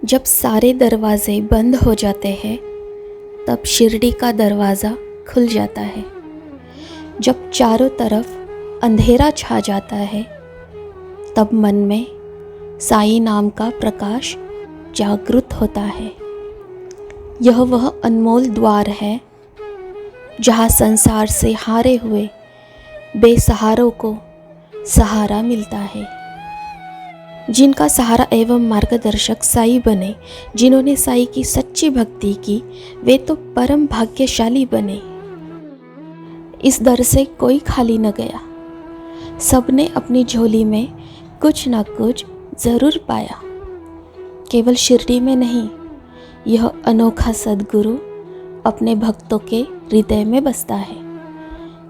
जब सारे दरवाजे बंद हो जाते हैं तब शिरडी का दरवाज़ा खुल जाता है। जब चारों तरफ अंधेरा छा जाता है तब मन में साईं नाम का प्रकाश जागृत होता है। यह वह अनमोल द्वार है जहाँ संसार से हारे हुए बेसहारों को सहारा मिलता है। जिनका सहारा एवं मार्गदर्शक साईं बने, जिन्होंने साईं की सच्ची भक्ति की, वे तो परम भाग्यशाली बने। इस दर से कोई खाली न गया, सबने अपनी झोली में कुछ न कुछ ज़रूर पाया। केवल शिरडी में नहीं, यह अनोखा सद्गुरु अपने भक्तों के हृदय में बसता है।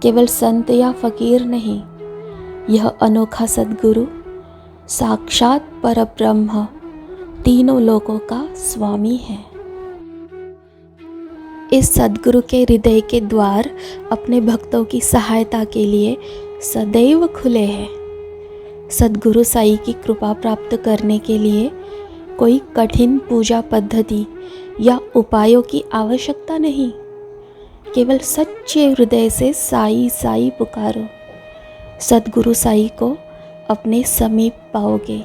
केवल संत या फकीर नहीं, यह अनोखा सद्गुरु साक्षात परब्रह्म, तीनों लोकों का स्वामी है। इस सद्गुरु के हृदय के द्वार अपने भक्तों की सहायता के लिए सदैव खुले हैं। सद्गुरु साईं की कृपा प्राप्त करने के लिए कोई कठिन पूजा पद्धति या उपायों की आवश्यकता नहीं। केवल सच्चे हृदय से साईं साईं पुकारो, सद्गुरु साईं को अपने समीप पाओगे।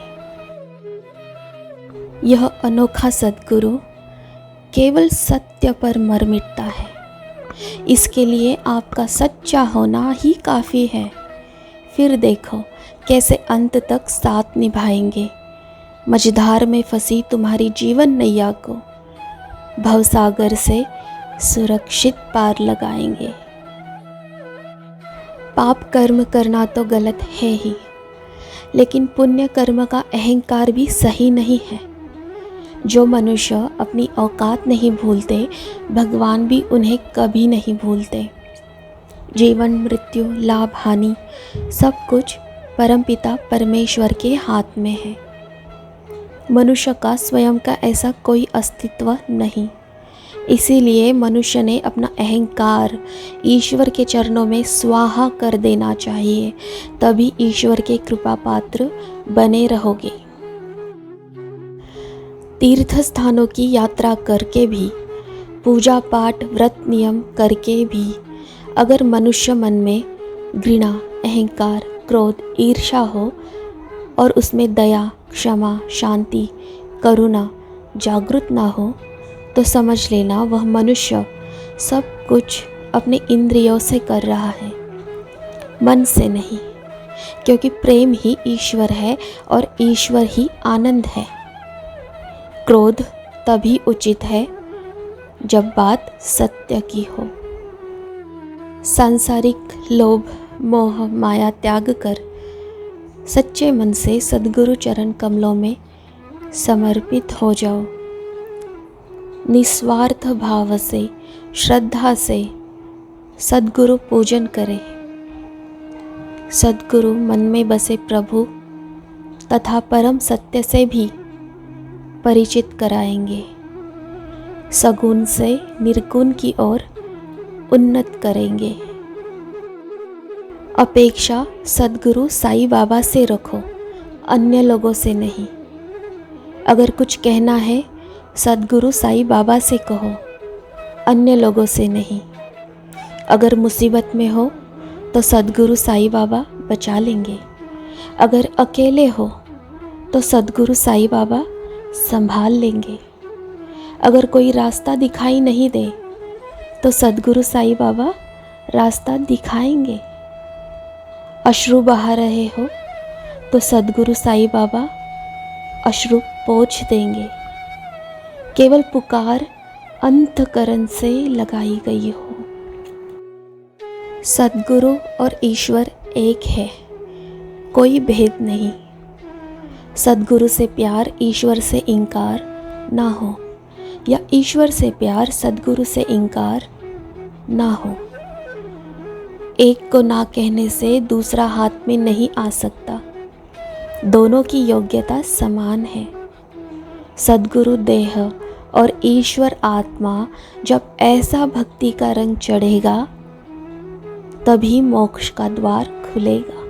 यह अनोखा सद्गुरु केवल सत्य पर मर मिटता है। इसके लिए आपका सच्चा होना ही काफ़ी है। फिर देखो कैसे अंत तक साथ निभाएंगे। मझधार में फंसी तुम्हारी जीवन नैया को भवसागर से सुरक्षित पार लगाएंगे। पाप कर्म करना तो गलत है ही, लेकिन पुण्य कर्म का अहंकार भी सही नहीं है। जो मनुष्य अपनी औकात नहीं भूलते, भगवान भी उन्हें कभी नहीं भूलते। जीवन मृत्यु लाभ हानि सब कुछ परमपिता परमेश्वर के हाथ में है। मनुष्य का स्वयं का ऐसा कोई अस्तित्व नहीं। इसीलिए मनुष्य ने अपना अहंकार ईश्वर के चरणों में स्वाहा कर देना चाहिए, तभी ईश्वर के कृपा पात्र बने रहोगे। तीर्थ स्थानों की यात्रा करके भी, पूजा पाठ व्रत नियम करके भी, अगर मनुष्य मन में घृणा अहंकार क्रोध ईर्ष्या हो और उसमें दया क्षमा शांति करुणा जागृत ना हो, तो समझ लेना वह मनुष्य सब कुछ अपने इंद्रियों से कर रहा है, मन से नहीं। क्योंकि प्रेम ही ईश्वर है और ईश्वर ही आनंद है। क्रोध तभी उचित है जब बात सत्य की हो। सांसारिक लोभ मोह माया त्याग कर सच्चे मन से सद्गुरु चरण कमलों में समर्पित हो जाओ। निस्वार्थ भाव से श्रद्धा से सद्गुरु पूजन करें। सद्गुरु मन में बसे प्रभु तथा परम सत्य से भी परिचित कराएंगे। सगुण से निर्गुण की ओर उन्नत करेंगे। अपेक्षा सद्गुरु साईं बाबा से रखो, अन्य लोगों से नहीं। अगर कुछ कहना है सद्गुरु साईं बाबा से कहो, अन्य लोगों से नहीं। अगर मुसीबत में हो तो सद्गुरु साईं बाबा बचा लेंगे। अगर अकेले हो तो सद्गुरु साईं बाबा संभाल लेंगे। अगर कोई रास्ता दिखाई नहीं दे तो सद्गुरु साईं बाबा रास्ता दिखाएंगे। अश्रु बहा रहे हो तो सद्गुरु साईं बाबा अश्रु पोंछ देंगे। केवल पुकार अंतकरण से लगाई गई हो। सद्गुरु और ईश्वर एक है, कोई भेद नहीं। सद्गुरु से प्यार ईश्वर से इनकार ना हो, या ईश्वर से प्यार सद्गुरु से इनकार ना हो। एक को ना कहने से दूसरा हाथ में नहीं आ सकता। दोनों की योग्यता समान है। सद्गुरु देह और ईश्वर आत्मा जब ऐसा भक्ति का रंग चढ़ेगा, तभी मोक्ष का द्वार खुलेगा।